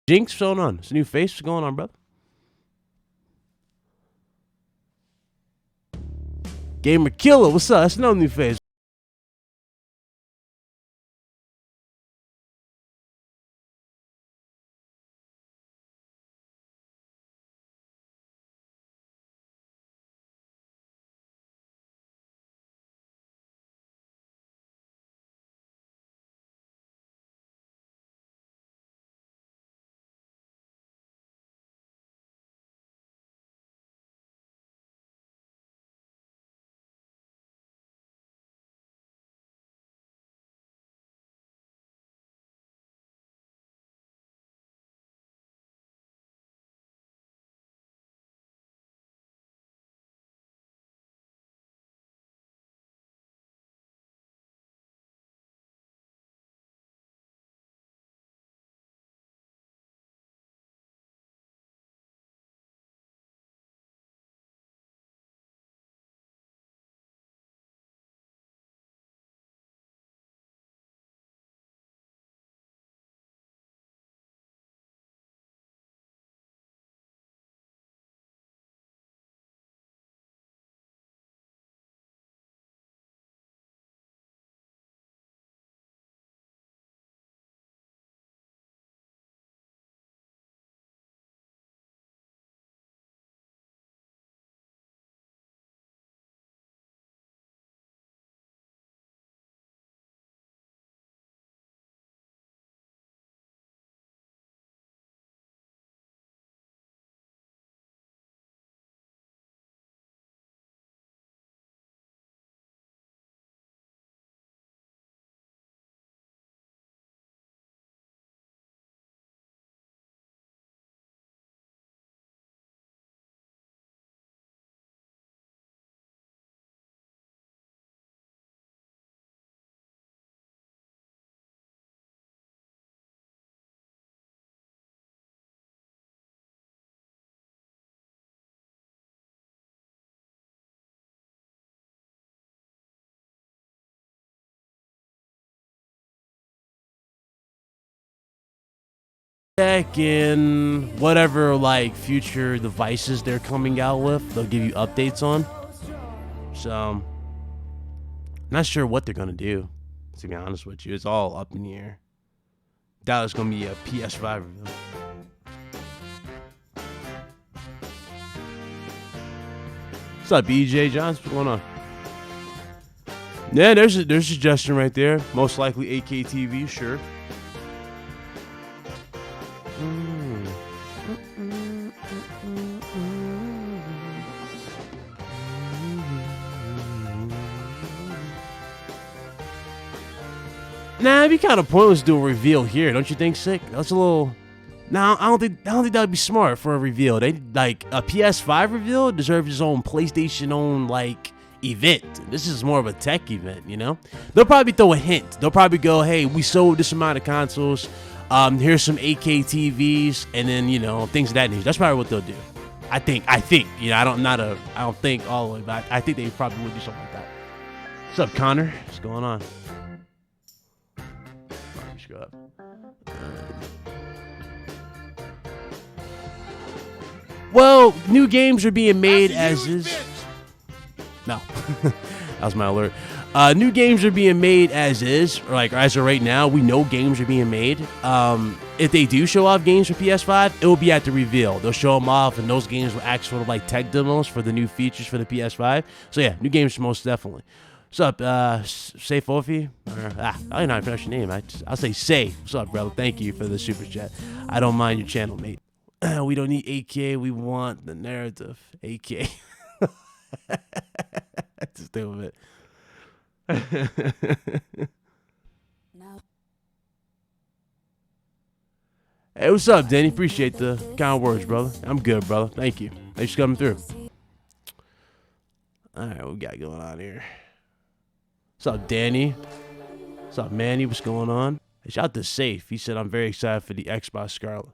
Jinx, what's going on? It's a new face. What's going on, brother? Gamer Killer, what's up? That's no new face. In whatever like future devices they're coming out with, they'll give you updates on. So, not sure what they're gonna do. To be honest with you, it's all up in the air. Doubt it's gonna be a PS5 review. What's up, BJ Johns? What's going on? Yeah, there's a suggestion right there. Most likely 8K TV, sure. Nah, it'd be kind of pointless to do a reveal here, don't you think, Sick? That's a little. Nah, I don't think that'd be smart for a reveal. They like a PS5 reveal deserves its own PlayStation own like event. This is more of a tech event, you know. They'll probably throw a hint. They'll probably go, "Hey, we sold this amount of consoles. Here's some 8K TVs," and then things of that nature. That's probably what they'll do. I think. I don't think all the way, but I think they probably would do something like that. What's up, Connor? What's going on? Up. Well, new games are being made as is. No, that was my alert. New games are being made as is, or like as of right now. We know games are being made. If they do show off games for PS5, it will be at the reveal. They'll show them off, and those games will act sort of like tech demos for the new features for the PS5. So yeah, new games most definitely. What's up, Say Fofi? I don't know how to pronounce your name. I'll say Say. What's up, brother? Thank you for the super chat. I don't mind your channel, mate. We don't need 8K. We want the narrative. 8K. Just deal with it. Hey, what's up, Danny? Appreciate the kind words, brother. I'm good, brother. Thank you. Thanks for coming through. All right, what we got going on here? What's up, Danny? What's up, Manny? What's going on? Hey, shout out to Safe. He said, I'm very excited for the Xbox Scarlet.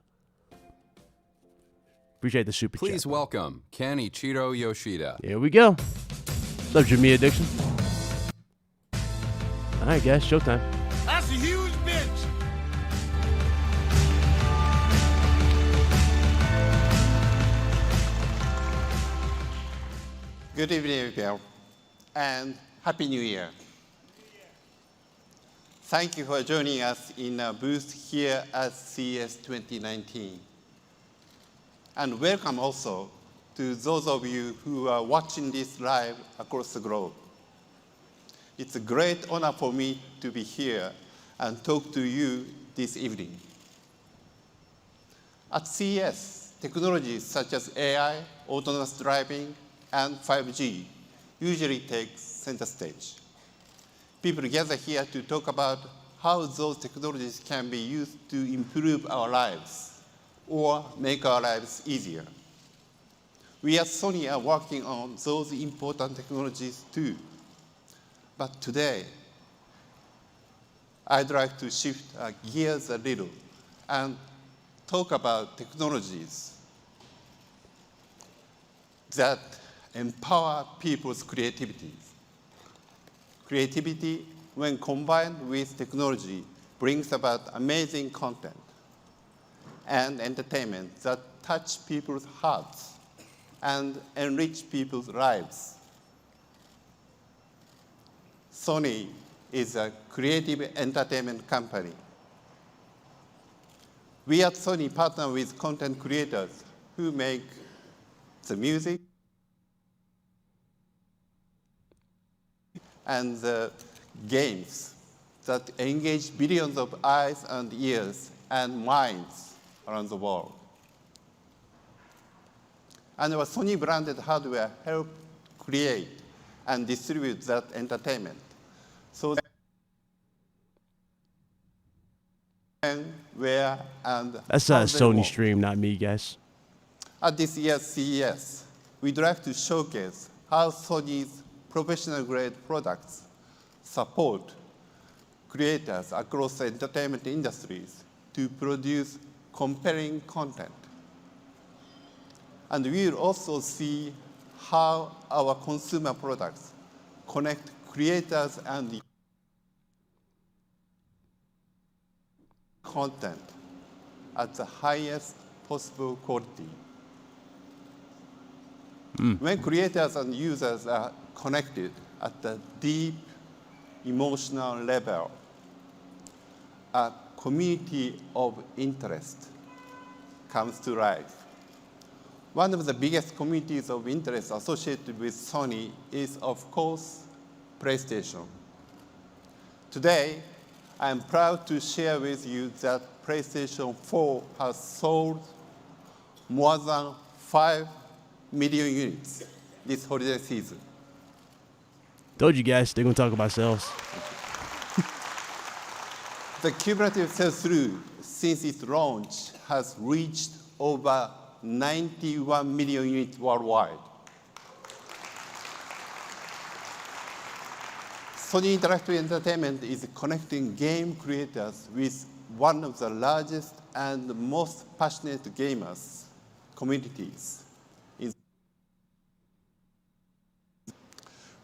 Appreciate the super chat. Please welcome Kenichiro Yoshida. Here we go. What's up, Jamia Dixon? All right, guys. Showtime. That's a huge bitch. Good evening, everyone, and Happy New Year. Thank you for joining us in our booth here at CES 2019. And welcome also to those of you who are watching this live across the globe. It's a great honor for me to be here and talk to you this evening. At CES, technologies such as AI, autonomous driving, and 5G usually take center stage. People gather here to talk about how those technologies can be used to improve our lives or make our lives easier. We at Sony are working on those important technologies too. But today, I'd like to shift gears a little and talk about technologies that empower people's creativity. Creativity, when combined with technology, brings about amazing content and entertainment that touch people's hearts and enrich people's lives. Sony is a creative entertainment company. We at Sony partner with content creators who make the music and the games that engage billions of eyes and ears and minds around the world. And our Sony branded hardware help create and distribute that entertainment. So when, where, and That's how a they Sony work. stream, not me, guys. At this year's CES, we'd like to showcase how Sony's professional-grade products support creators across the entertainment industries to produce compelling content. And we'll also see how our consumer products connect creators and content at the highest possible quality. When creators and users are connected at the deep emotional level, a community of interest comes to life. One of the biggest communities of interest associated with Sony is, of course, PlayStation. Today, I am proud to share with you that PlayStation 4 has sold more than 5 million units this holiday season. Told you guys, they're going to talk about sales. The cumulative sell-through since its launch has reached over 91 million units worldwide. Sony Interactive Entertainment is connecting game creators with one of the largest and most passionate gamers communities.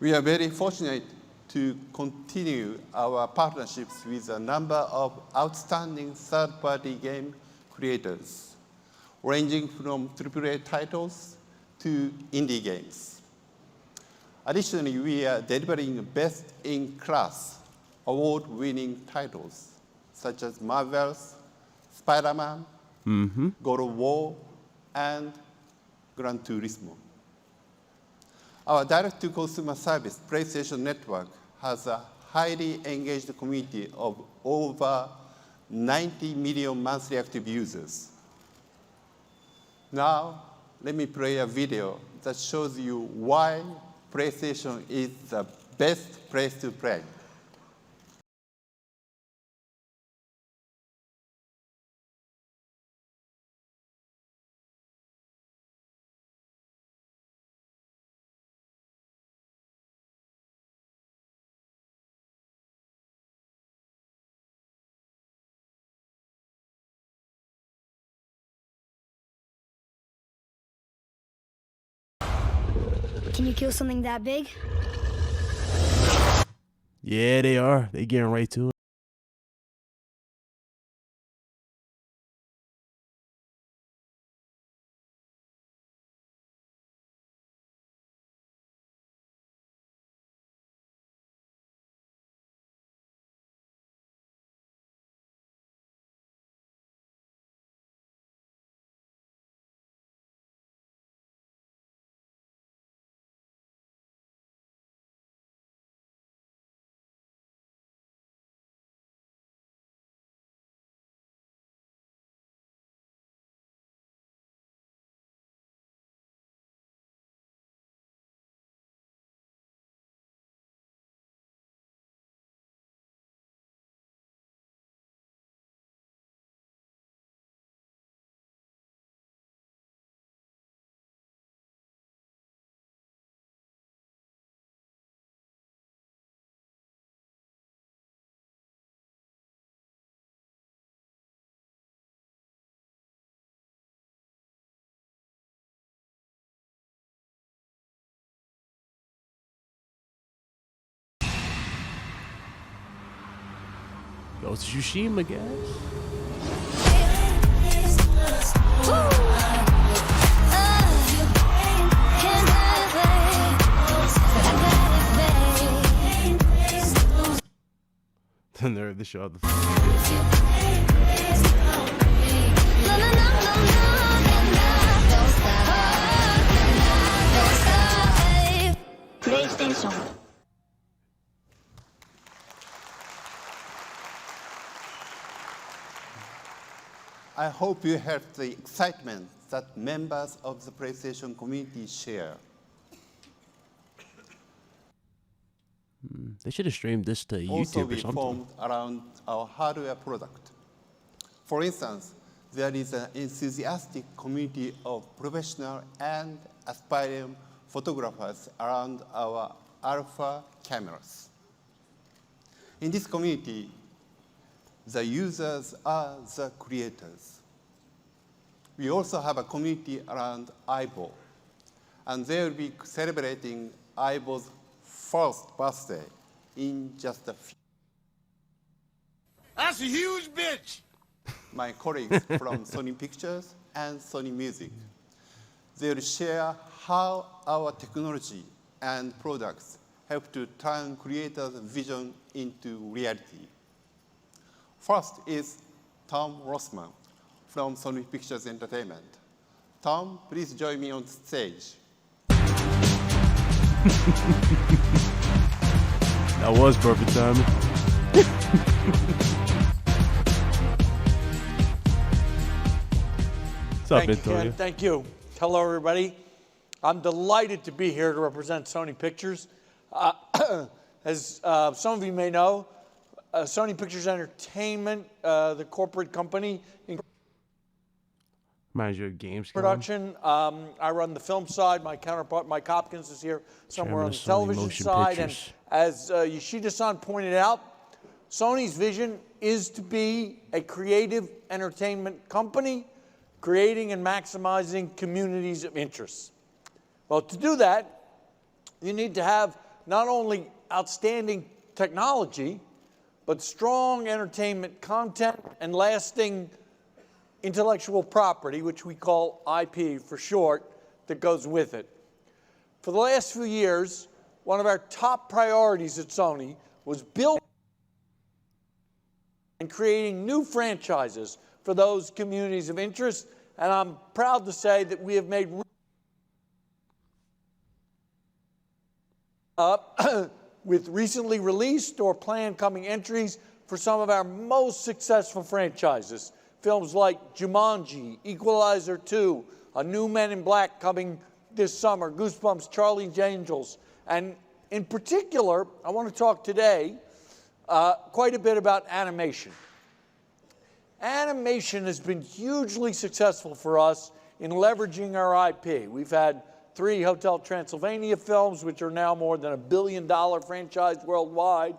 We are very fortunate to continue our partnerships with a number of outstanding third-party game creators, ranging from AAA titles to indie games. Additionally, we are delivering best-in-class award-winning titles, such as Marvel's Spider-Man, God of War, and Gran Turismo. Our direct-to-consumer service, PlayStation Network, has a highly engaged community of over 90 million monthly active users. Now, let me play a video that shows you why PlayStation is the best place to play. Can you kill something that big? Yeah, they are. They getting right to it. Ghost of Tsushima, I guess. The nerve of the show. PlayStation. I hope you have the excitement that members of the PlayStation community share. They should have streamed this to Also YouTube be or something. formed around our hardware product. For instance, there is an enthusiastic community of professional and aspiring photographers around our alpha cameras. In this community, the users are the creators. We also have a community around Aibo, and they will be celebrating Aibo's first birthday in just a few. That's a huge bitch! My colleagues from Sony Pictures and Sony Music. They will share how our technology and products help to turn creators' vision into reality. First is Tom Rossman from Sony Pictures Entertainment. Tom, please join me on stage. That was perfect timing. What's up, Thank you, Antonio? Ken. Thank you. Hello, everybody. I'm delighted to be here to represent Sony Pictures. As some of you may know, Sony Pictures Entertainment, the corporate company in Reminds you of games. production. I run the film side. My counterpart, Mike Hopkins, is here somewhere Chairman on the of Sony television Motion side. Pictures. And as Yoshida-san pointed out, Sony's vision is to be a creative entertainment company, creating and maximizing communities of interest. Well, to do that, you need to have not only outstanding technology, but strong entertainment content and lasting intellectual property, which we call IP for short, that goes with it. For the last few years, one of our top priorities at Sony was building and creating new franchises for those communities of interest, and I'm proud to say that we have made with recently released or planned coming entries for some of our most successful franchises. Films like Jumanji, Equalizer 2, A New Men in Black coming this summer, Goosebumps, Charlie's Angels, and in particular, I want to talk today quite a bit about animation. Animation has been hugely successful for us in leveraging our IP. We've had 3 Hotel Transylvania films, which are now more than $1 billion franchise worldwide.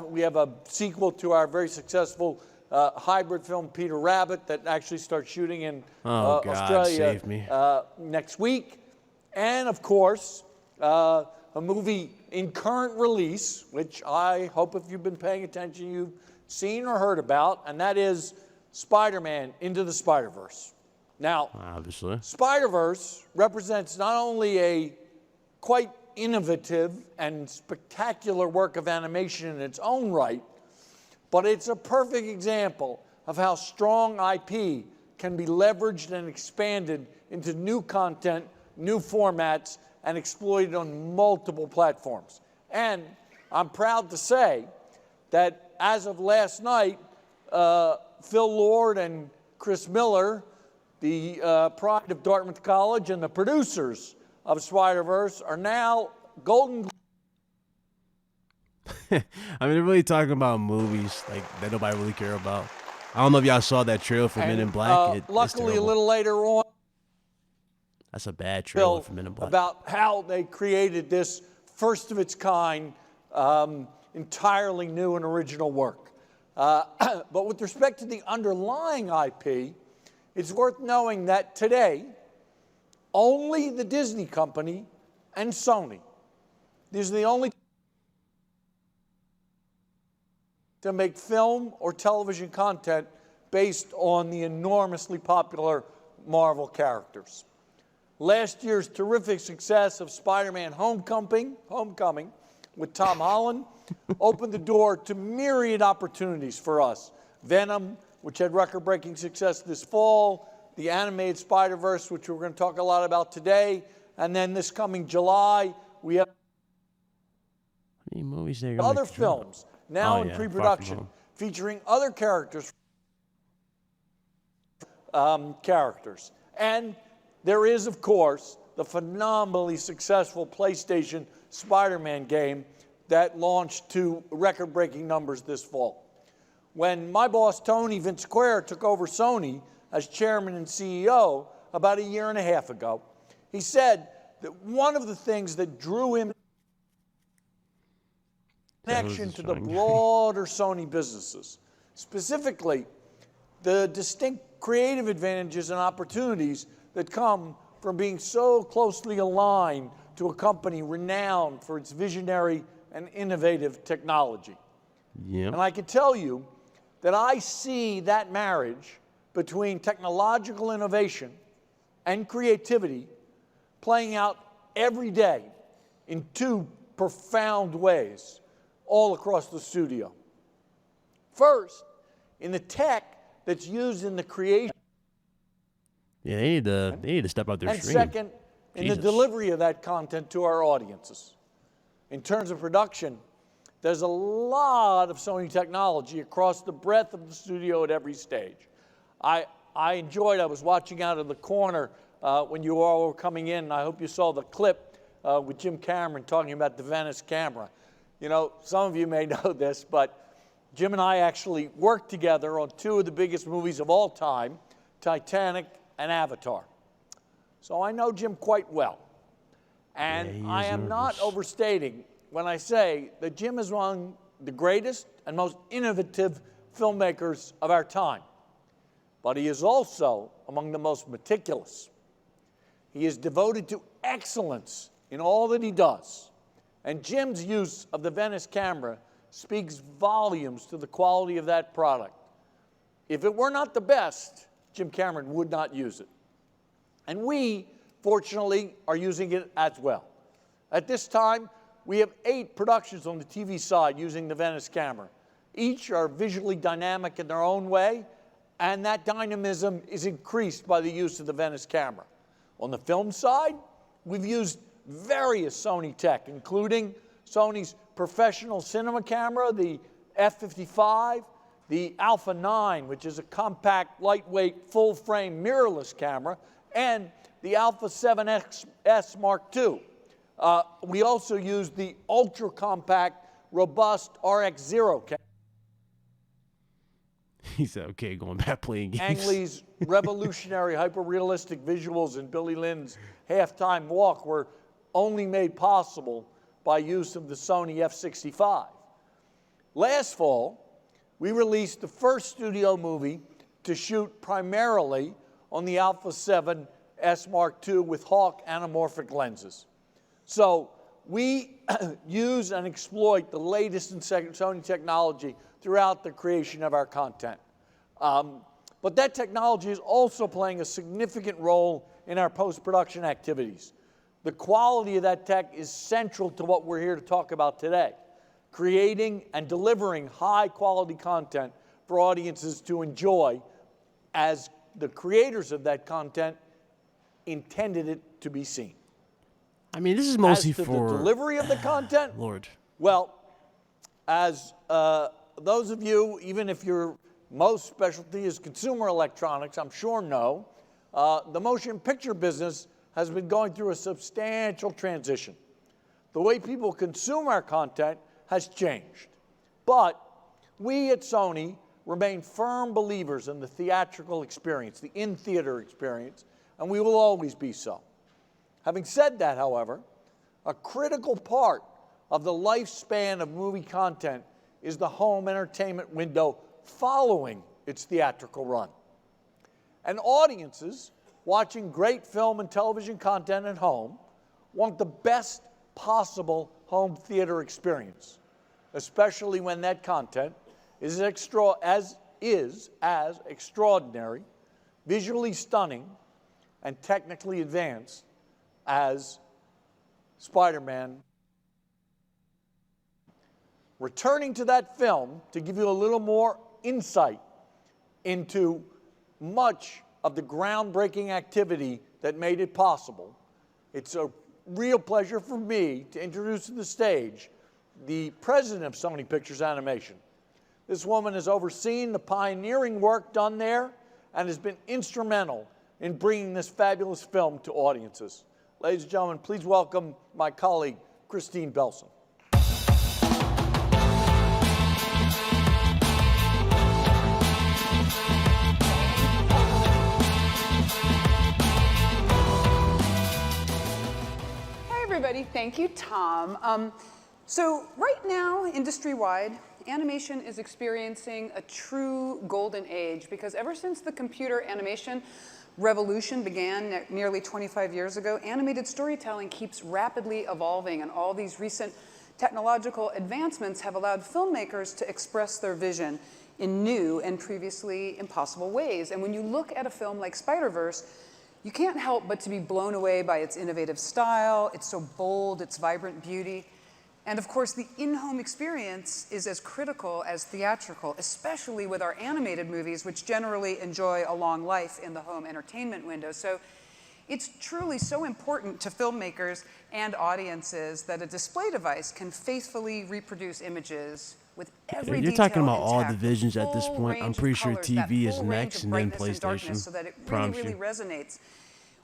We have a sequel to our very successful hybrid film, Peter Rabbit, that actually starts shooting in Australia save me. Next week. And of course, a movie in current release, which I hope if you've been paying attention, you've seen or heard about, and that is Spider-Man Into the Spider-Verse. Now, Obviously. Spider-Verse represents not only a quite innovative and spectacular work of animation in its own right, but it's a perfect example of how strong IP can be leveraged and expanded into new content, new formats, and exploited on multiple platforms. And I'm proud to say that as of last night, Phil Lord and Chris Miller, the pride of Dartmouth College and the producers of Spider-Verse, are now Golden. I mean, they're really talking about movies like that nobody really care about. I don't know if y'all saw that trailer for Men in Black. It's Luckily, a terrible. little later on, That's a bad trailer for Men in Black. about how they created this first of its kind, entirely new and original work. But with respect to the underlying IP, it's worth knowing that today, only the Disney company and Sony, these are the only to make film or television content based on the enormously popular Marvel characters. Last year's terrific success of Spider-Man Homecoming with Tom Holland opened the door to myriad opportunities for us. Venom, which had record-breaking success this fall, the animated Spider-Verse, which we're going to talk a lot about today, and then this coming July, we have movies there other films now in pre-production featuring other characters. And there is, of course, the phenomenally successful PlayStation Spider-Man game that launched to record-breaking numbers this fall. When my boss, Tony Vinciquerra, took over Sony as chairman and CEO about a year and a half ago, he said that one of the things that drew him connection to the broader Sony businesses, specifically the distinct creative advantages and opportunities that come from being so closely aligned to a company renowned for its visionary and innovative technology. Yep. And I can tell you that I see that marriage between technological innovation and creativity playing out every day in two profound ways all across the studio. First, in the tech that's used in the creation. Yeah, they need to step out their and stream. second, in the delivery of that content to our audiences. In terms of production, there's a lot of Sony technology across the breadth of the studio at every stage. I was watching out of the corner when you all were coming in, and I hope you saw the clip with Jim Cameron talking about the Venice camera. You know, some of you may know this, but Jim and I actually worked together on two of the biggest movies of all time, Titanic and Avatar. So I know Jim quite well. And I am not overstating when I say that Jim is one of the greatest and most innovative filmmakers of our time. But he is also among the most meticulous. He is devoted to excellence in all that he does. And Jim's use of the Venice camera speaks volumes to the quality of that product. If it were not the best, Jim Cameron would not use it. And we, fortunately, are using it as well. At this time, we have 8 productions on the TV side using the Venice camera. Each are visually dynamic in their own way, and that dynamism is increased by the use of the Venice camera. On the film side, we've used various Sony tech, including Sony's professional cinema camera, the F55, the Alpha 9, which is a compact, lightweight, full-frame mirrorless camera, and the Alpha 7S Mark II. We also used the ultra-compact, robust RX0 camera. He said, okay, going back playing games. Ang Lee's revolutionary hyper-realistic visuals in Billy Lynn's halftime walk were only made possible by use of the Sony F65. Last fall, we released the first studio movie to shoot primarily on the Alpha 7S Mark II with Hawk anamorphic lenses. So we use and exploit the latest in Sony technology throughout the creation of our content. But that technology is also playing a significant role in our post-production activities. The quality of that tech is central to what we're here to talk about today, creating and delivering high-quality content for audiences to enjoy as the creators of that content intended it to be seen. I mean, this is mostly as to for the delivery of the content. Lord. Well, as those of you, even if your most specialty is consumer electronics, I'm sure know, the motion picture business has been going through a substantial transition. The way people consume our content has changed. But we at Sony remain firm believers in the theatrical experience, the in-theater experience, and we will always be so. Having said that, however, a critical part of the lifespan of movie content is the home entertainment window following its theatrical run. And audiences watching great film and television content at home want the best possible home theater experience, especially when that content is as extraordinary, visually stunning, and technically advanced as Spider-Man. Returning to that film to give you a little more insight into much of the groundbreaking activity that made it possible, it's a real pleasure for me to introduce to the stage the president of Sony Pictures Animation. This woman has overseen the pioneering work done there and has been instrumental in bringing this fabulous film to audiences. Ladies and gentlemen, please welcome my colleague, Christine Belson. Everybody. Thank you, Tom. So right now, industry-wide, animation is experiencing a true golden age because ever since the computer animation revolution began nearly 25 years ago, animated storytelling keeps rapidly evolving, and all these recent technological advancements have allowed filmmakers to express their vision in new and previously impossible ways. And when you look at a film like Spider-Verse, you can't help but to be blown away by its innovative style, its so bold, its vibrant beauty. And of course, the in-home experience is as critical as theatrical, especially with our animated movies, which generally enjoy a long life in the home entertainment window. So it's truly so important to filmmakers and audiences that a display device can faithfully reproduce images with every You're detail talking about all intact, divisions the at this full point. I'm range of pretty sure colors, that TV is full range next of and then brightness and darkness, PlayStation. so that it Promise really you. resonates.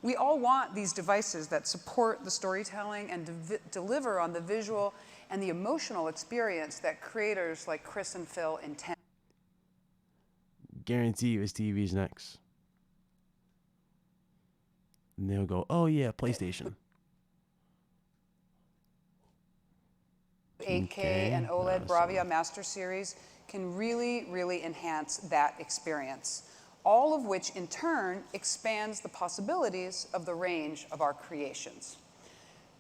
We all want these devices that support the storytelling and deliver on the visual and the emotional experience that creators like Chris and Phil intend. Guarantee you his TV's next. And they'll go, oh yeah, PlayStation. 8K and OLED Bravia Master Series can really, really enhance that experience, all of which in turn expands the possibilities of the range of our creations.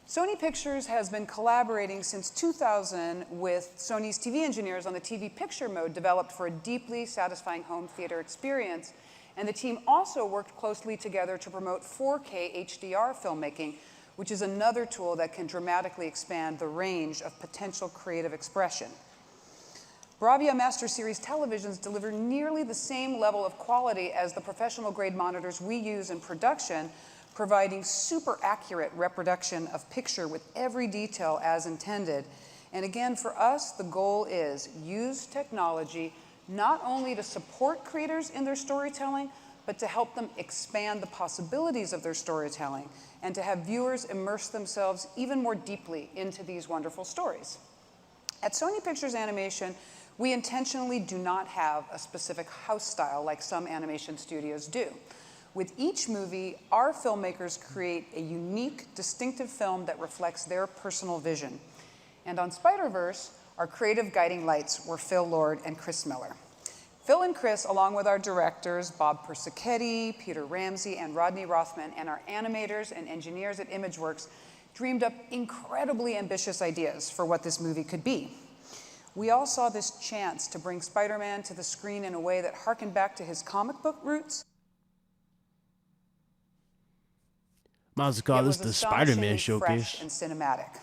Sony Pictures has been collaborating since 2000 with Sony's TV engineers on the TV picture mode developed for a deeply satisfying home theater experience. And the team also worked closely together to promote 4K HDR filmmaking, which is another tool that can dramatically expand the range of potential creative expression. Bravia Master Series televisions deliver nearly the same level of quality as the professional grade monitors we use in production, providing super accurate reproduction of picture with every detail as intended. And again, for us, the goal is use technology not only to support creators in their storytelling, but to help them expand the possibilities of their storytelling and to have viewers immerse themselves even more deeply into these wonderful stories. At Sony Pictures Animation, we intentionally do not have a specific house style like some animation studios do. With each movie, our filmmakers create a unique, distinctive film that reflects their personal vision. And on Spider-Verse, our creative guiding lights were Phil Lord and Chris Miller. Phil and Chris, along with our directors, Bob Persichetti, Peter Ramsey, and Rodney Rothman, and our animators and engineers at ImageWorks, dreamed up incredibly ambitious ideas for what this movie could be. We all saw this chance to bring Spider-Man to the screen in a way that harkened back to his comic book roots. Might as well call this the Spider-Man showcase. Fresh and cinematic.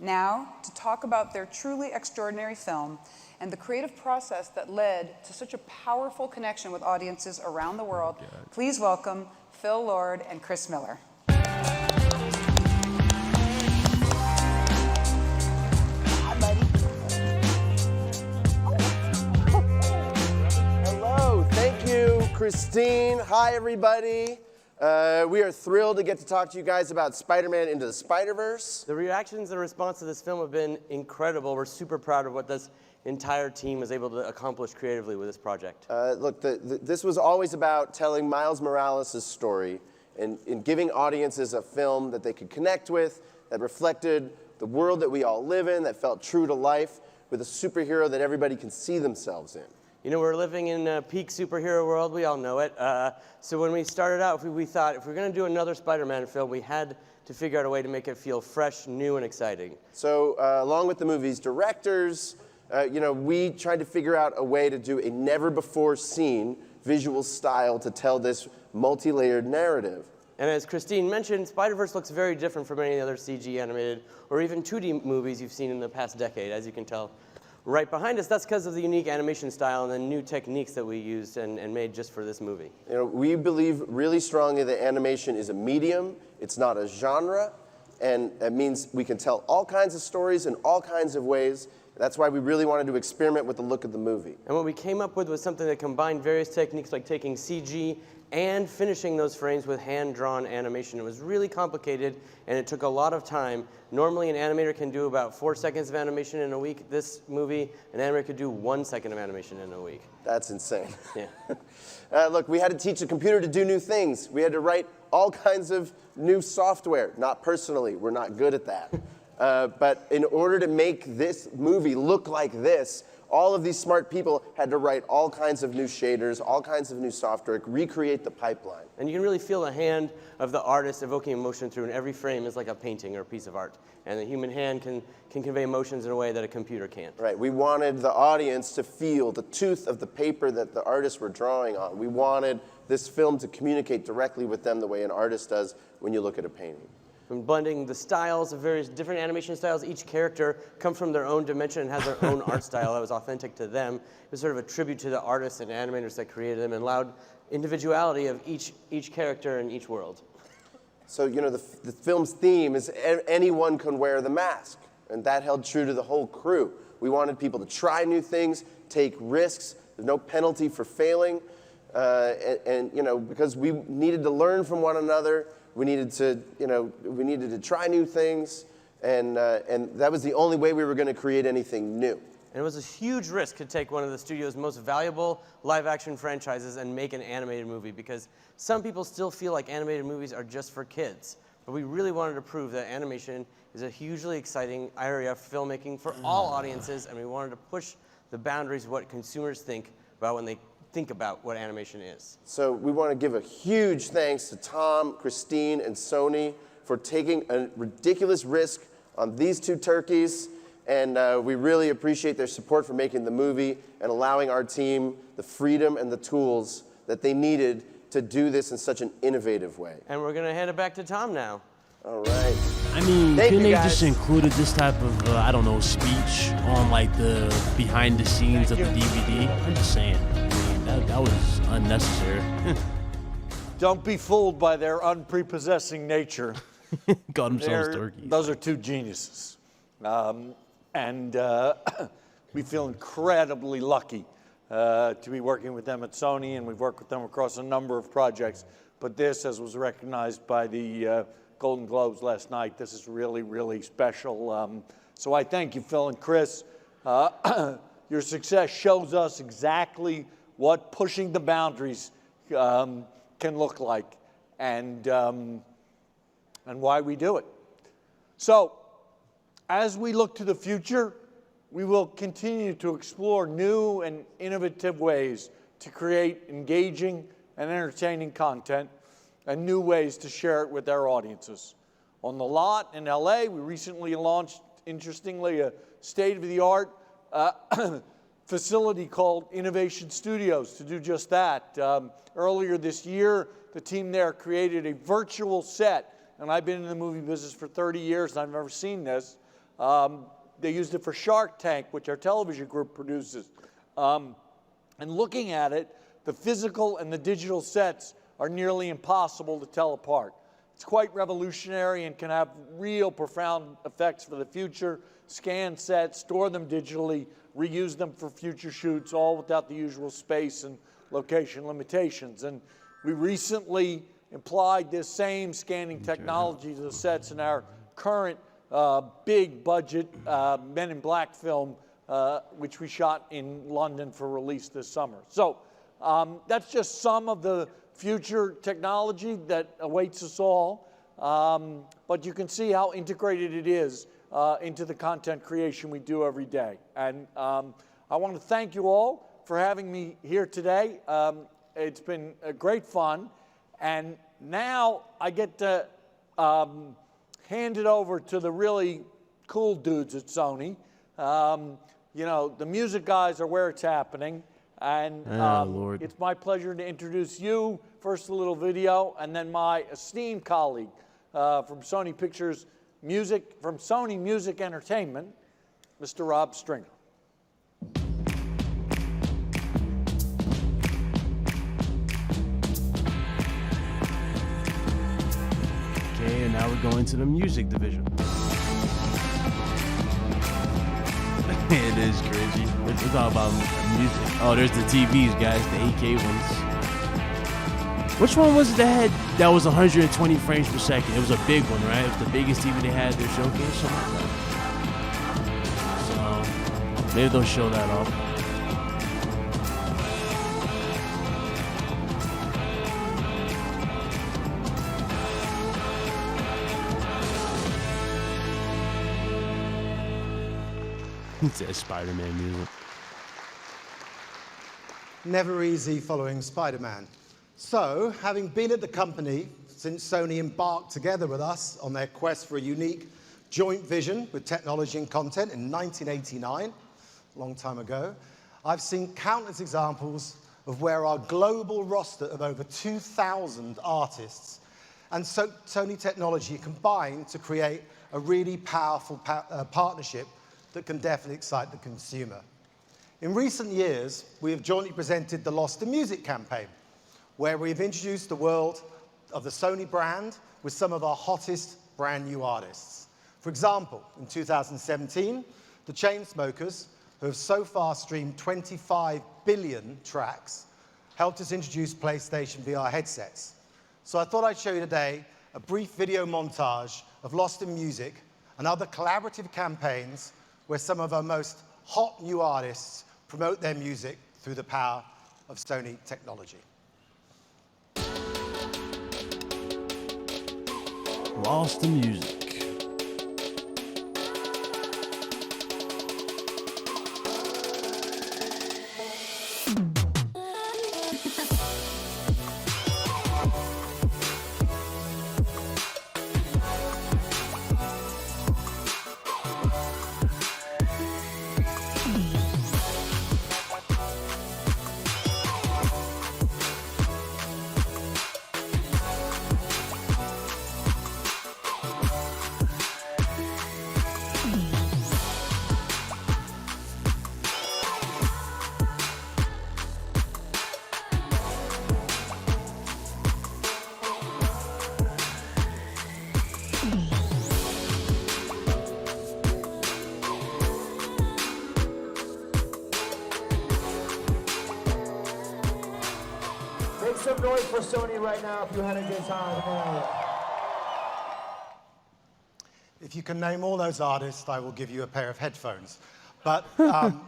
Now, to talk about their truly extraordinary film and the creative process that led to such a powerful connection with audiences around the world, please welcome Phil Lord and Chris Miller. Hello, thank you, Christine. Hi, everybody. We are thrilled to get to talk to you guys about Spider-Man Into the Spider-Verse. The reactions and response to this film have been incredible. We're super proud of what this entire team was able to accomplish creatively with this project. Look, this was always about telling Miles Morales' story and giving audiences a film that they could connect with, that reflected the world that we all live in, that felt true to life, with a superhero that everybody can see themselves in. You know, we're living in a peak superhero world. We all know it. So when we started out, we thought if we're going to do another Spider-Man film, we had to figure out a way to make it feel fresh, new, and exciting. So along with the movie's directors, we tried to figure out a way to do a never-before-seen visual style to tell this multi-layered narrative. And as Christine mentioned, Spider-Verse looks very different from any other CG animated or even 2D movies you've seen in the past decade, as you can tell right behind us. That's because of the unique animation style and the new techniques that we used and made just for this movie. We believe really strongly that animation is a medium, it's not a genre, and that means we can tell all kinds of stories in all kinds of ways. That's why we really wanted to experiment with the look of the movie. And what we came up with was something that combined various techniques like taking CG and finishing those frames with hand-drawn animation. It was really complicated, and it took a lot of time. Normally, an animator can do about 4 seconds of animation in a week. This movie, an animator could do 1 second of animation in a week. That's insane. Yeah. Look, we had to teach the computer to do new things. We had to write all kinds of new software. Not personally, we're not good at that. But in order to make this movie look like this, all of these smart people had to write all kinds of new shaders, all kinds of new software, recreate the pipeline. And you can really feel the hand of the artist evoking emotion through, and every frame is like a painting or a piece of art. And the human hand can convey emotions in a way that a computer can't. Right, we wanted the audience to feel the tooth of the paper that the artists were drawing on. We wanted this film to communicate directly with them the way an artist does when you look at a painting. And blending the styles of various different animation styles. Each character comes from their own dimension and has their own art style that was authentic to them. It was sort of a tribute to the artists and animators that created them and allowed individuality of each character in each world. So, the film's theme is anyone can wear the mask. And that held true to the whole crew. We wanted people to try new things, take risks. There's no penalty for failing. Because we needed to learn from one another. We needed to try new things, and that was the only way we were going to create anything new. And it was a huge risk to take one of the studio's most valuable live-action franchises and make an animated movie, because some people still feel like animated movies are just for kids. But we really wanted to prove that animation is a hugely exciting area of filmmaking for all audiences, and we wanted to push the boundaries of what consumers think about when they think about what animation is. So we want to give a huge thanks to Tom, Christine, and Sony for taking a ridiculous risk on these two turkeys, and we really appreciate their support for making the movie and allowing our team the freedom and the tools that they needed to do this in such an innovative way. And we're going to hand it back to Tom now. All right. I mean, Thank couldn't you, they guys. just included this type of, speech on, like, the behind the scenes of the DVD? I'm just saying. I mean, that was unnecessary. Don't be fooled by their unprepossessing nature. Got themselves turkeys. Those are two geniuses. We feel incredibly lucky to be working with them at Sony, and we've worked with them across a number of projects. But this, as was recognized by the Golden Globes last night, this is really, really special. So I thank you, Phil and Chris. Your success shows us exactly what pushing the boundaries can look like, and why we do it. So, as we look to the future, we will continue to explore new and innovative ways to create engaging and entertaining content and new ways to share it with our audiences. On the lot in LA, we recently launched, interestingly, a state-of-the-art facility called Innovation Studios to do just that. Earlier this year, the team there created a virtual set, and I've been in the movie business for 30 years, and I've never seen this. They used it for Shark Tank, which our television group produces. And looking at it, the physical and the digital sets are nearly impossible to tell apart. It's quite revolutionary and can have real profound effects for the future. Scan sets, store them digitally, reuse them for future shoots, all without the usual space and location limitations. And we recently applied this same scanning technology to the sets in our current big budget Men in Black film, which we shot in London for release this summer. So that's just some of the future technology that awaits us all. But you can see how integrated it is into the content creation we do every day. And I want to thank you all for having me here today. It's been great fun. And now I get to hand it over to the really cool dudes at Sony. you know, the music guys are where it's happening. And Lord. it's my pleasure to introduce you, first a little video, and then my esteemed colleague from Sony Pictures Music, from Sony Music Entertainment, Mr. Rob Stringer. Okay, and now we're going to the music division. It is crazy. It's all about music. Oh, there's the TVs, guys, the 8K ones. Which one was it that was 120 frames per second? It was a big one, right? It was the biggest TV they had at their showcase, something like that. So maybe they'll show that off. It says Spider-Man music. Never easy following Spider-Man. So, having been at the company since Sony embarked together with us on their quest for a unique joint vision with technology and content in 1989, a long time ago, I've seen countless examples of where our global roster of over 2,000 artists and Sony technology combined to create a really powerful partnership that can definitely excite the consumer. In recent years, we have jointly presented the Lost in Music campaign, where we've introduced the world of the Sony brand with some of our hottest brand new artists. For example, in 2017, the Chainsmokers, who have so far streamed 25 billion tracks, helped us introduce PlayStation VR headsets. So I thought I'd show you today a brief video montage of Lost in Music and other collaborative campaigns where some of our most hot new artists promote their music through the power of Sony technology. Lost in Music. Make some noise for Sony right now if you had a good time. If you can name all those artists, I will give you a pair of headphones. But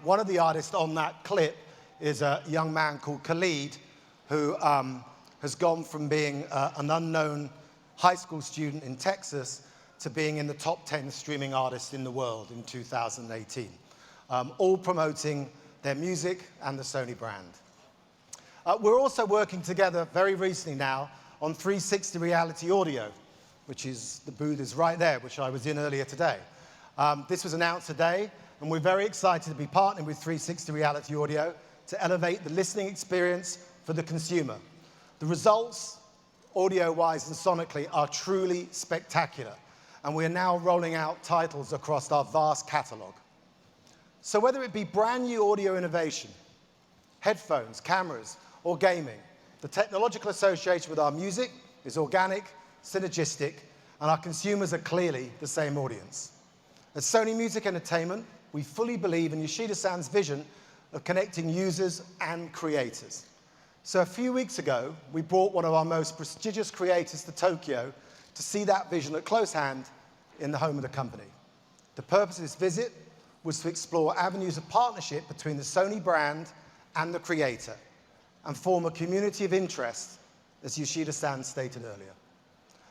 one of the artists on that clip is a young man called Khalid, who has gone from being an unknown high school student in Texas to being in the top 10 streaming artists in the world in 2018, all promoting their music and the Sony brand. We're also working together very recently now on 360 reality audio, which is, the booth is right there, which I was in earlier today. This was announced today, and we're very excited to be partnering with 360 reality audio to elevate the listening experience for the consumer. The results, audio-wise and sonically, are truly spectacular, and we're now rolling out titles across our vast catalog. So whether it be brand new audio innovation, headphones, cameras, or gaming, the technological association with our music is organic, synergistic, and our consumers are clearly the same audience. At Sony Music Entertainment, we fully believe in Yoshida-san's vision of connecting users and creators. So a few weeks ago, we brought one of our most prestigious creators to Tokyo to see that vision at close hand in the home of the company. The purpose of this visit was to explore avenues of partnership between the Sony brand and the creator, and form a community of interest, as Yoshida-san stated earlier.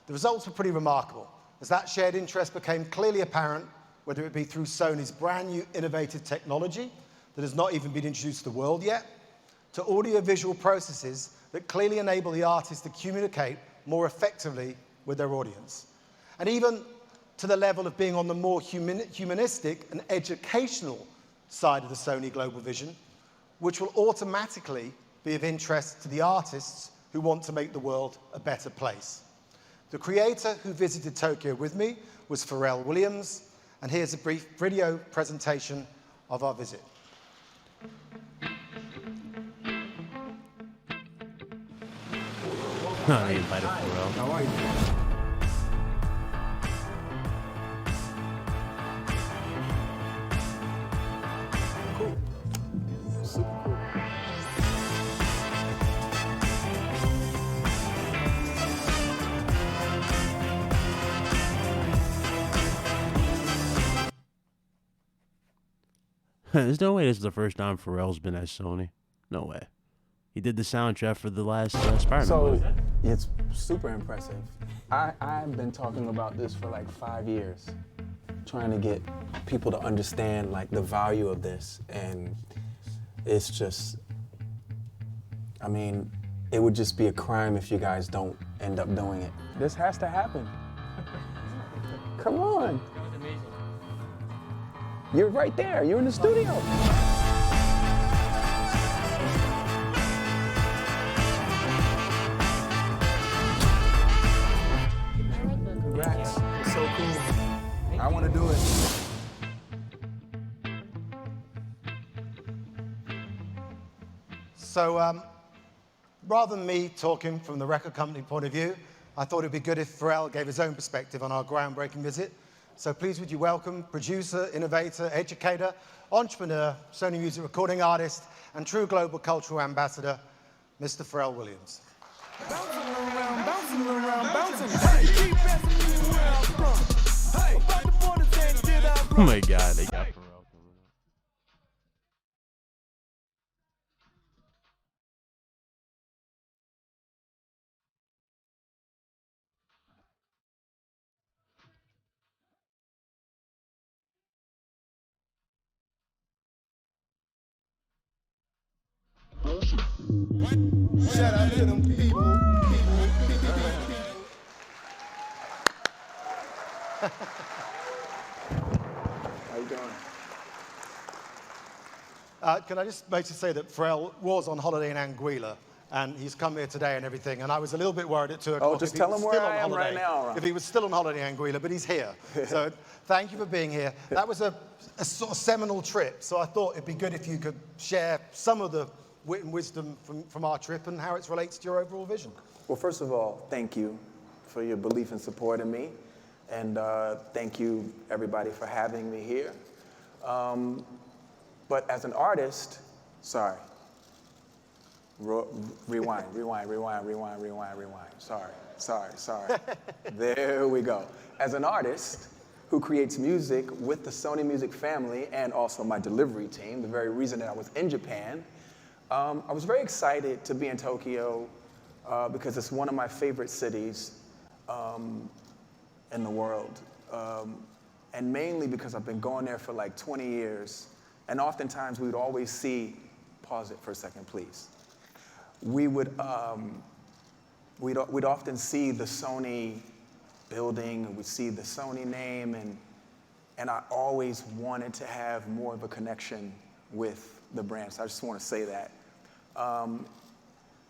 The results were pretty remarkable, as that shared interest became clearly apparent, whether it be through Sony's brand new innovative technology that has not even been introduced to the world yet, to audio-visual processes that clearly enable the artist to communicate more effectively with their audience, and even to the level of being on the more humanistic and educational side of the Sony Global Vision, which will automatically be of interest to the artists who want to make the world a better place. The creator who visited Tokyo with me was Pharrell Williams, and here's a brief video presentation of our visit. They invited Pharrell. How are you? Cool. Super cool. There's no way this is the first time Pharrell's been at Sony. No way. He did the soundtrack for the last Spider-Man movie. So, it's super impressive. I've been talking about this for like 5 years, trying to get people to understand like the value of this, and it's just, I mean, it would just be a crime if you guys don't end up doing it. This has to happen. Come on. You're right there, you're in the studio. Congrats, it's so cool. I want to do it. So rather than me talking from the record company point of view, I thought it'd be good if Pharrell gave his own perspective on our groundbreaking visit. So please would you welcome producer, innovator, educator, entrepreneur, Sony music recording artist, and true global cultural ambassador, Mr. Pharrell Williams. Bouncing around, bouncing around, bouncing. Hey, keep passing me around. Hey, about the border saying, did I Oh my God, they got Pharrell coming up. Shout out to them people. How you doing? Can I just basically say that Pharrell was on holiday in Anguilla, and he's come here today and everything, and I was a little bit worried at 2 o'clock. just if he tell was him where still on I am right holiday, now. If he was still on holiday in Anguilla, but he's here. So thank you for being here. That was a sort of seminal trip, so I thought it'd be good if you could share some of the wit and wisdom from our trip and how it relates to your overall vision. Well, first of all, thank you for your belief and support in me. And thank you, everybody, for having me here. But as an artist, sorry. Rewind. Sorry. There we go. As an artist who creates music with the Sony Music family and also my delivery team, the very reason that I was in Japan, I was very excited to be in Tokyo because it's one of my favorite cities in the world. And mainly because I've been going there for like 20 years. And oftentimes we would always see, pause it for a second, please. We would, we'd often see the Sony building, and we'd see the Sony name, and I always wanted to have more of a connection with the brand. So I just want to say that.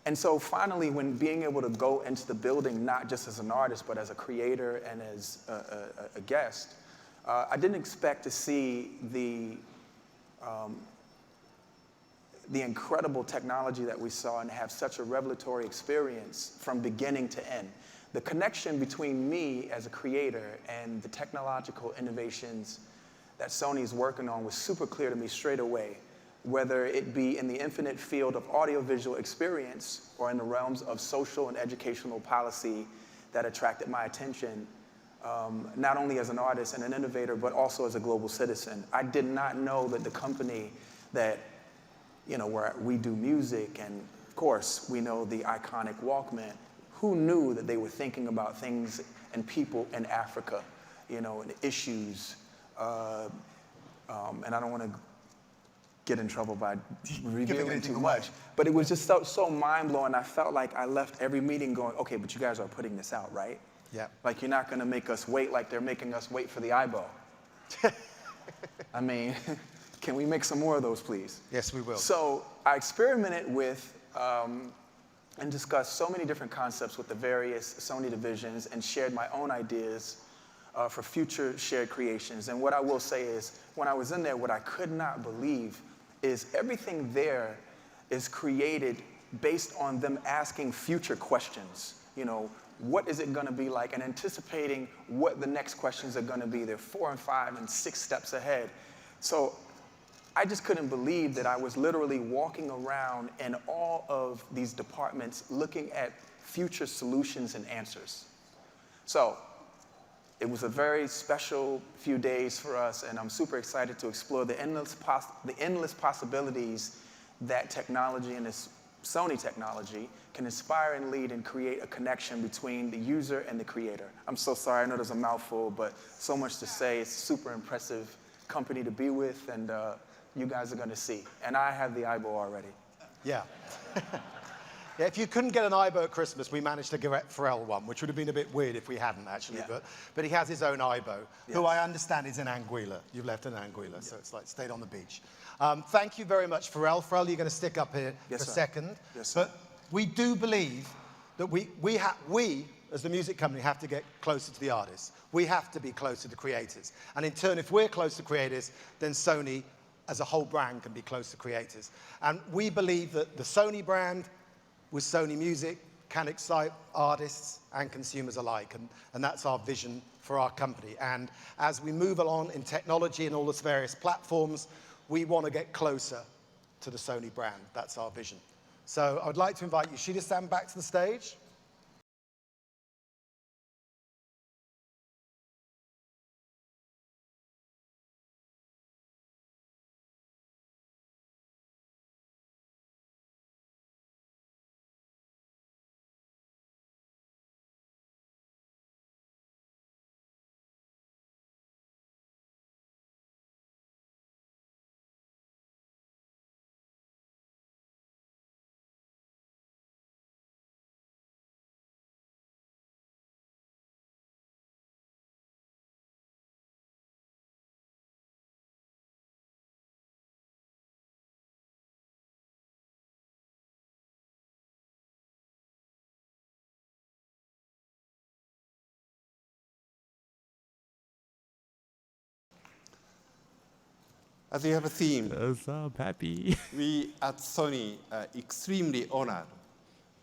And so finally, when being able to go into the building, not just as an artist, but as a creator and as a guest, I didn't expect to see the incredible technology that we saw and have such a revelatory experience from beginning to end. The connection between me as a creator and the technological innovations that Sony is working on was super clear to me straight away, whether it be in the infinite field of audiovisual experience or in the realms of social and educational policy that attracted my attention, not only as an artist and an innovator, but also as a global citizen. I did not know that the company that, you know, where we do music, and of course, we know the iconic Walkman, who knew that they were thinking about things and people in Africa, you know, and issues, and I don't want to get in trouble by revealing too much, but it was just so mind-blowing. I felt like I left every meeting going, okay, but you guys are putting this out, right? Yeah. Like, you're not gonna make us wait like they're making us wait for the IBO. I mean, Can we make some more of those, please? Yes, we will. So I experimented with and discussed so many different concepts with the various Sony divisions and shared my own ideas for future shared creations. And what I will say is, when I was in there, what I could not believe is everything there is created based on them asking future questions. You know, what is it going to be like, and anticipating what the next questions are going to be. They're 4 and 5 and 6 steps ahead. So I just couldn't believe that I was literally walking around in all of these departments looking at future solutions and answers. So it was a very special few days for us, and I'm super excited to explore the endless possibilities that technology, and this Sony technology, can inspire and lead and create a connection between the user and the creator. I'm so sorry, I know there's a mouthful, but so much to say. It's a super impressive company to be with, and you guys are going to see. And I have the IBO already. Yeah. Yeah, if you couldn't get an IBO at Christmas, we managed to get Pharrell one, which would have been a bit weird if we hadn't, actually. Yeah. But he has his own IBO, Yes. who I understand is in Anguilla. You've left in Anguilla, so it's like stayed on the beach. Thank you very much, Pharrell. Pharrell, you're going to stick up here Yes, for a sir. second. Yes, sir. But we do believe that we, as the music company, have to get closer to the artists. We have to be closer to creators. And in turn, if we're close to creators, then Sony, as a whole brand, can be close to creators. And we believe that the Sony brand with Sony Music can excite artists and consumers alike. And that's our vision for our company. And as we move along in technology and all those various platforms, we want to get closer to the Sony brand. That's our vision. So I'd like to invite Yoshida to stand back to the stage. As you have seen, Yes, I'm happy. we at Sony are extremely honored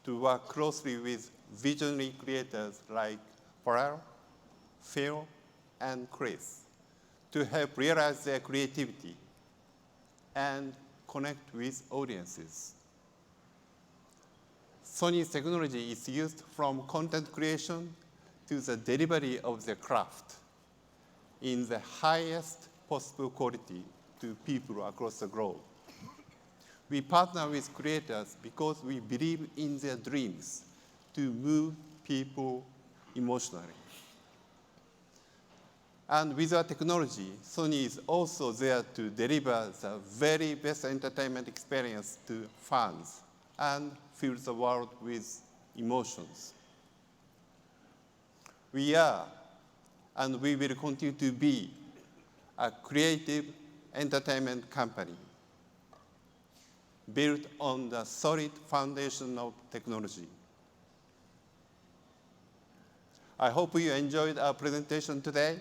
to work closely with visionary creators like Pharrell, Phil, and Chris to help realize their creativity and connect with audiences. Sony's technology is used from content creation to the delivery of the craft in the highest possible quality to people across the globe. We partner with creators because we believe in their dreams to move people emotionally. And with our technology, Sony is also there to deliver the very best entertainment experience to fans and fill the world with emotions. We are, and we will continue to be, a creative entertainment company built on the solid foundation of technology. I hope you enjoyed our presentation today.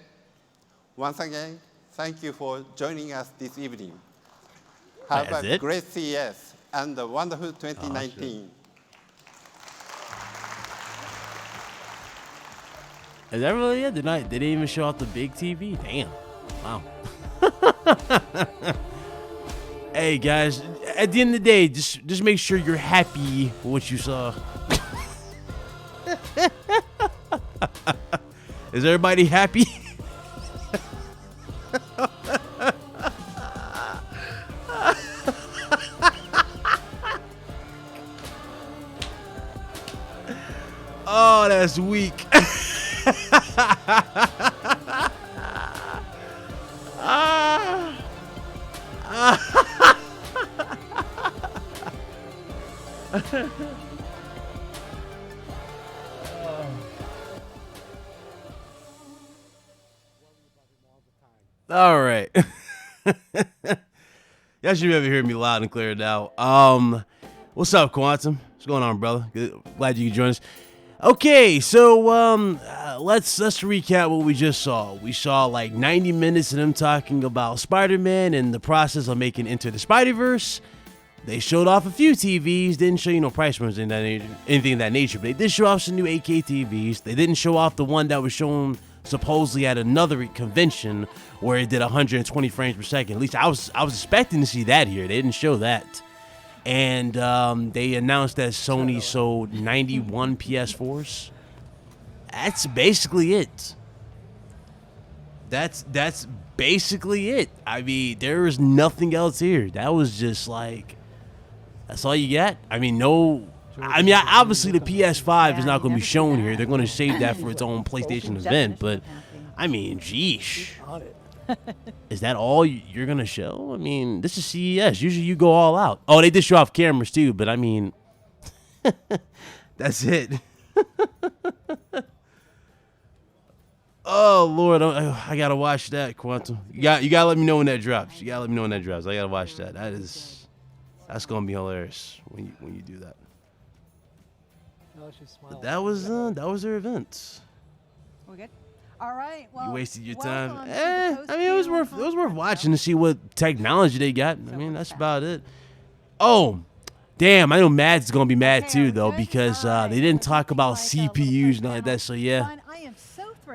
Once again, thank you for joining us this evening. Have That's a it? great CES and a wonderful 2019. Is that really it? They didn't even show off the big TV? Damn. Wow. Hey guys, at the end of the day, just make sure you're happy with what you saw. Is everybody happy? Oh, that's weak. All right. Y'all should be able to hear me loud and clear now. What's up, Quantum? What's going on, brother? Glad you could join us. Okay, so let's recap what we just saw. We saw like 90 minutes of them talking about Spider-Man and the process of making Into the Spider-Verse. They showed off a few TVs, didn't show you no price points in that anything of that nature, but they did show off some new 8K TVs. They didn't show off the one that was shown supposedly at another convention where it did 120 frames per second. At least I was expecting to see that here. They didn't show that. And they announced that Sony sold 91 PS4s. That's basically it. That's basically it. I mean, there is nothing else here. That was just like, that's all you got? I mean, no. I mean, obviously the PS5 is not going to be shown here. They're going to save that for its own PlayStation event. But, I mean, geesh. Is that all you're going to show? I mean, this is CES. Usually you go all out. Oh, they did show off cameras too, but I mean, that's it. Oh, Lord. I got to watch that, Quantum. You got to let me know when that drops. I got to watch that. That's going to be hilarious when you do that. But that was their event. We good? All right. Well, you wasted your time. I mean, it was worth watching to see what technology they got. I mean, that's about it. Oh, damn! I know Matt's gonna be mad too, though, because they didn't talk about CPUs and all like that. So yeah,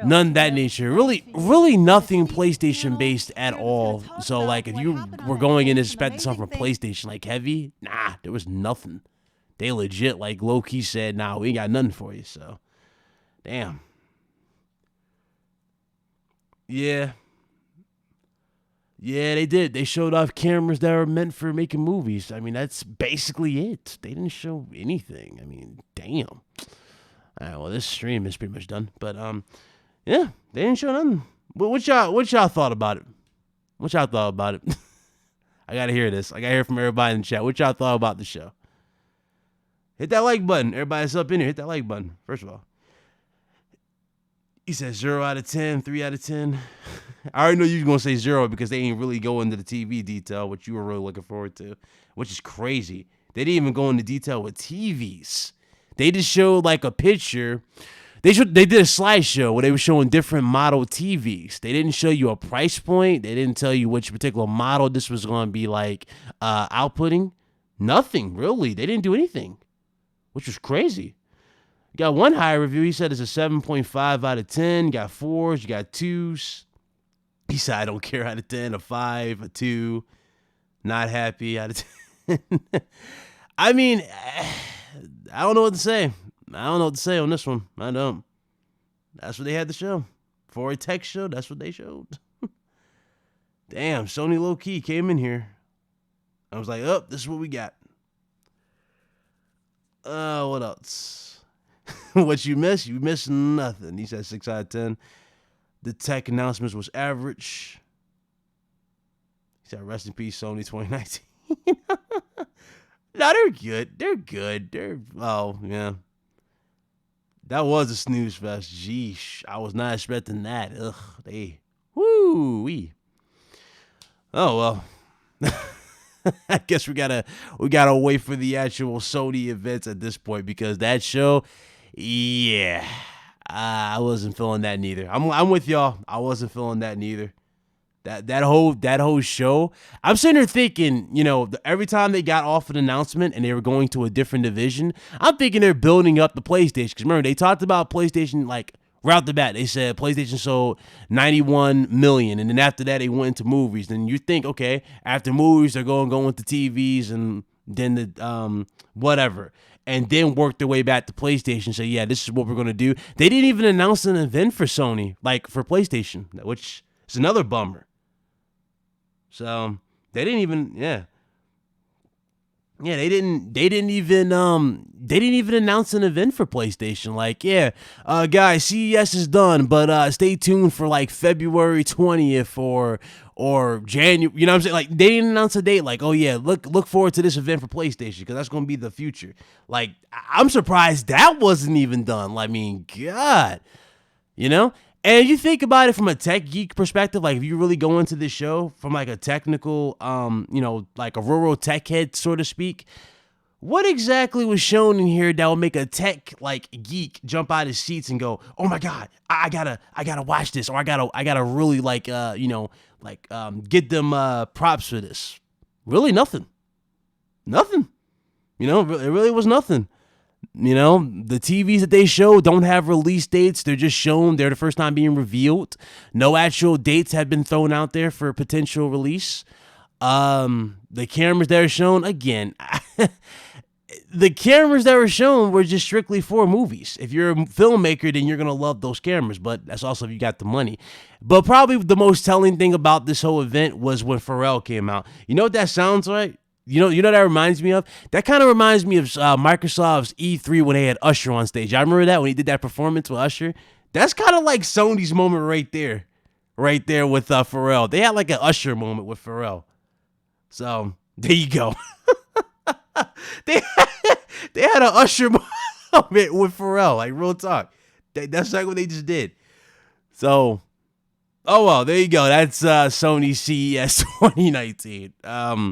none of that nature. Really nothing PlayStation based at all. So like, if you were going in expecting something from PlayStation like heavy, nah, there was nothing. They legit like low key said, nah, we ain't got nothing for you. So, damn. Yeah, they did. They showed off cameras that were meant for making movies. I mean, that's basically it. They didn't show anything. I mean, damn. All right, well, this stream is pretty much done. But yeah, they didn't show nothing. What y'all thought about it? I gotta hear this. I gotta hear from everybody in the chat. What y'all thought about the show? Hit that like button. Everybody that's up in here, hit that like button. First of all. He said 0 out of 10, 3 out of 10. I already know you're going to say 0 because they ain't really go into the TV detail, which you were really looking forward to, which is crazy. They didn't even go into detail with TVs. They just showed like a picture. They did a slideshow where they were showing different model TVs. They didn't show you a price point. They didn't tell you which particular model this was going to be like outputting. Nothing, really. They didn't do anything, which was crazy. You got one high review. He said it's a 7.5 out of 10. You got 4s. You got 2s. He said, I don't care out of 10. A 5, a 2. Not happy out of 10. I mean, I don't know what to say. On this one. I don't. That's what they had to show. For a tech show, that's what they showed. Damn, Sony low-key came in here. I was like, oh, this is what we got. What else? What you miss? You miss nothing. He said 6 out of 10. The tech announcements was average. He said rest in peace, Sony 2019. No, they're good. Oh, yeah. That was a snooze fest. Jeesh. I was not expecting that. Ugh. Woo-wee. Oh, well. I guess we gotta wait for the actual Sony events at this point because that show, yeah, I wasn't feeling that neither. I'm with y'all. I wasn't feeling that neither. That whole show. I'm sitting there thinking, every time they got off an announcement and they were going to a different division, I'm thinking they're building up the PlayStation. Because remember, they talked about PlayStation like right off the bat. They said PlayStation sold 91 million, and then after that they went into movies. Then you think, okay, after movies they're going to go into TVs and then the whatever, and then work their way back to PlayStation. So yeah, this is what we're going to do. They didn't even announce an event for Sony, like for PlayStation, which is another bummer. So they didn't even, they didn't even announce an event for PlayStation. Like, guys, CES is done, but stay tuned for like February 20th or January. You know what I'm saying? Like, they didn't announce a date. Like, oh yeah, look forward to this event for PlayStation because that's gonna be the future. Like, I'm surprised that wasn't even done. I mean, God, And you think about it from a tech geek perspective, like if you really go into this show from like a technical, like a rural tech head, so to speak, what exactly was shown in here that will make a tech like geek jump out of his seats and go, "Oh my God, I gotta watch this," or I gotta really get them props for this? Really, nothing. Nothing. It really was nothing. The TVs that they show don't have release dates. They're just shown. They're the first time being revealed. No actual dates have been thrown out there for potential release. The cameras that are shown, again, the cameras that were shown were just strictly for movies. If you're a filmmaker, then you're going to love those cameras, but that's also if you got the money. But probably the most telling thing about this whole event was when Pharrell came out. You know what that sounds like? You know what that reminds me of? That kind of reminds me of Microsoft's E3 when they had Usher on stage. I remember that when he did that performance with Usher. That's kind of like Sony's moment right there with Pharrell. They had like an Usher moment with Pharrell. So there you go. they had an Usher moment with Pharrell, like real talk. That's like what they just did. So, oh well, there you go. That's Sony CES 2019.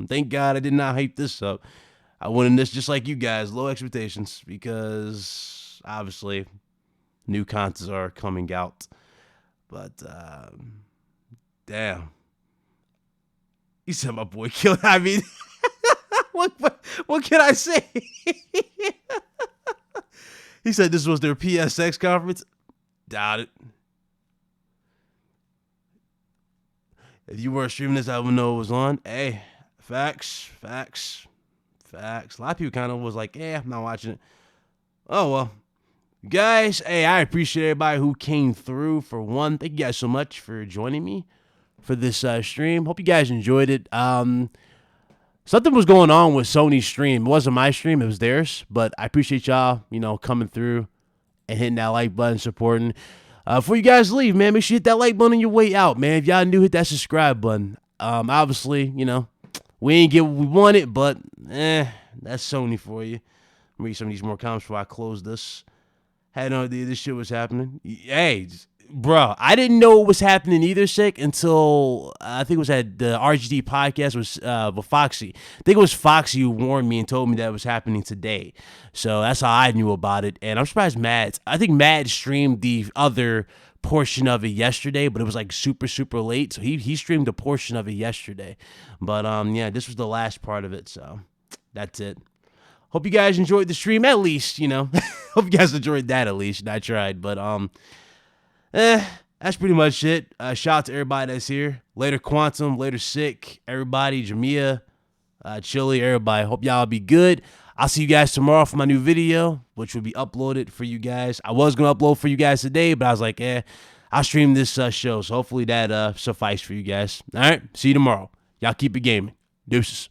Thank God I did not hype this up. I went in this just like you guys, low expectations, because obviously new consoles are coming out. But damn, you said my boy killed. I mean, what can I say? He said this was their PSX conference. Doubt it. If you weren't streaming this, I would know it was on. Hey, facts. A lot of people kind of was like, I'm not watching it. Oh, well. Guys, hey, I appreciate everybody who came through for one. Thank you guys so much for joining me for this stream. Hope you guys enjoyed it. Something was going on with Sony's stream. It wasn't my stream. It was theirs. But I appreciate y'all, coming through and hitting that like button, supporting. Before you guys leave, man, make sure you hit that like button on your way out, man. If y'all new, hit that subscribe button. Obviously, we ain't get what we wanted, but that's Sony for you. Read some of these more comments before I close this. Had no idea this shit was happening. Hey, bro, I didn't know what was happening either, Sick, until I think it was at the RGD podcast with Foxy. I think it was Foxy who warned me and told me that it was happening today. So that's how I knew about it. And I'm surprised I think Matt streamed the other portion of it yesterday, but it was like super, super late. So he streamed a portion of it yesterday. But this was the last part of it. So that's it. Hope you guys enjoyed the stream, at least, Hope you guys enjoyed that at least. I tried, but that's pretty much it. Shout out to everybody that's here. Later Quantum, later Sick, everybody, Jamia, Chili, everybody. Hope y'all be good. I'll see you guys tomorrow for my new video, which will be uploaded for you guys. I was going to upload for you guys today, but I was like, I'll stream this show. So hopefully that suffice for you guys. All right, see you tomorrow. Y'all keep it gaming. Deuces.